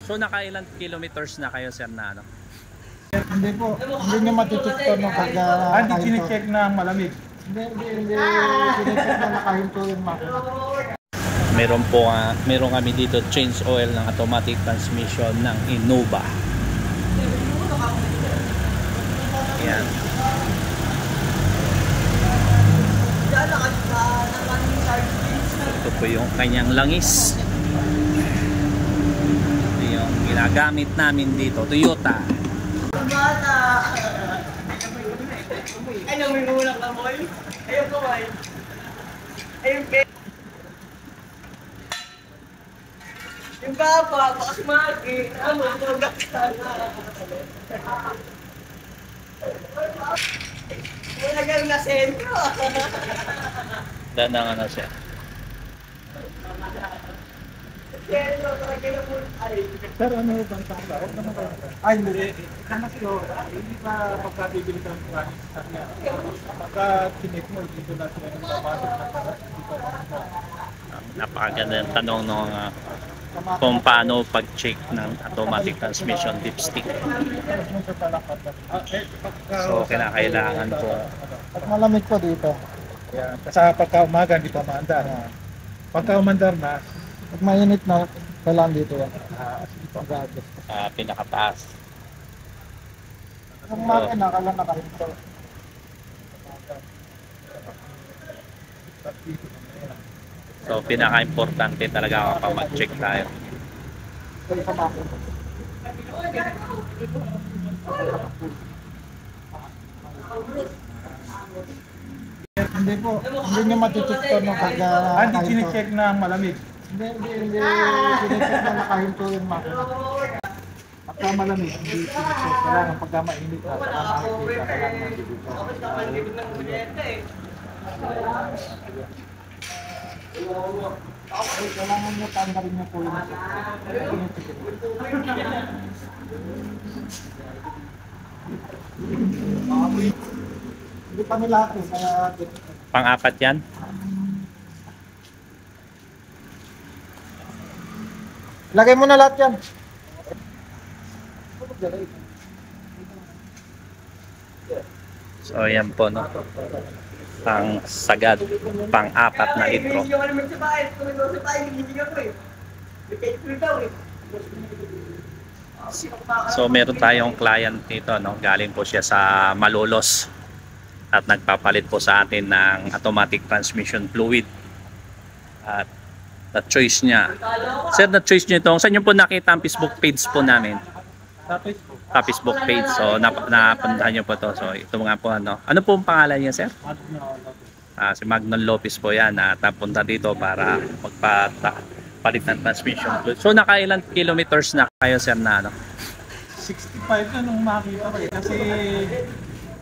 So nakailang kilometers na kayo sir na ano? Hindi po, hindi nyo maticheck to no pag Hindi chine-check na malamig. Hindi chine-check na nakahinto yung makina. Meron kami dito change oil ng automatic transmission ng Innova. Yan. Ito po yung kanyang langis. Ito yung ginagamit namin dito, Toyota. Ano may ulang amoy? Ayun ko ay. Ayun ke. Yung baba, bakas magi. Ano, tugat ka na. Wala kang na sentro. Danang ano siya. Sentro, talaga na po. Sir, ano bang tanda? Huwag naman kayo. Ay, hindi. Hindi pa pagkabibili ka ng traffic sa kanya. Pagka tinik mo, dito na sila ng papasok na para. Napakagandang tanong nung kung paano pag-check ng automatic transmission dipstick. So kinakailangan po. At malamig po dito. Yan. Kasi pagka umaga, hindi pa maandar. Pagka umandar na, Pag mainit na, kailangan dito yan. Pag-adjust. Pinakataas. Ang makina, kailangan nakahinto. So pinaka-importante talaga kapag mag-check tayo. Kaya sa makina. Hindi po, hindi nyo maticheck to no pag hindi chine-check na malamig. Hindi chine-check na nakahinto yung makina. Pagka malamig, hindi chine-check. Kailangan pagka mainit na, saka makikita, kailangan nandito. Tapos nakalibig ng bulyeta eh. Kailangan nyo tanda rin nyo po yung hindi pa nila ako, kaya Pang-apat yan. lagay mo na lahat yan. So yan po no. Ang sagad, pang-apat na litro. Hindi ko naman sa bahay. Kung ito sa bahay, hindi ko eh. May daw eh. So meron tayong client dito no, galing po siya sa Malolos at nagpapalit po sa atin ng automatic transmission fluid. At na-choice niya. Sir, na-choice niyo itong, saan niyo po nakita ang Facebook page po namin? Sa Facebook page. So napuntahan niyo po to. So ito nga po ano. Ano po ang pangalan niya, sir? Si Magnon Lopez po yan at napunta dito para magpapalit ng transmission fluid. So nakailang kilometers na kayo, sir, na ano? 65 na nung makita ko eh. Kasi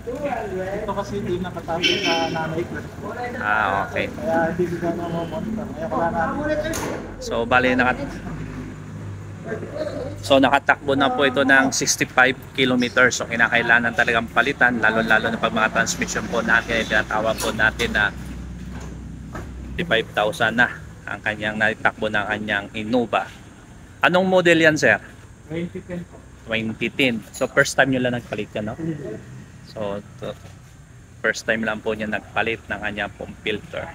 ito kasi hindi nakatabi sa nanay ko. Okay. Kaya hindi ko gano'n mo-monitor. Kaya kailangan. So nakatakbo na po ito ng 65 kilometers. So kinakailangan talagang palitan, lalo-lalo na pag mga transmission po natin, tinatawag po natin na 55,000 na ang kanyang naitakbo ng kanyang Innova. Anong model yan, sir? 2010 po. 2010. So first time nyo lang nagpalit yan, no? So first time lang po niya nagpalit ng kanyang pong filter.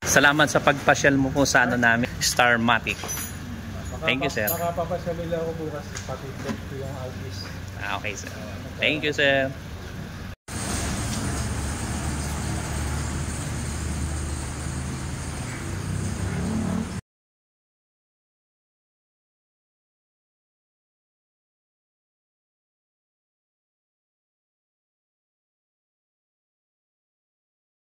Salamat sa pagpasyal mo po sa ano namin, Starmatic. Thank you, sir. Nakapapasyal nila ako bukas pati yung Alvis. Okay, sir. Thank you, sir.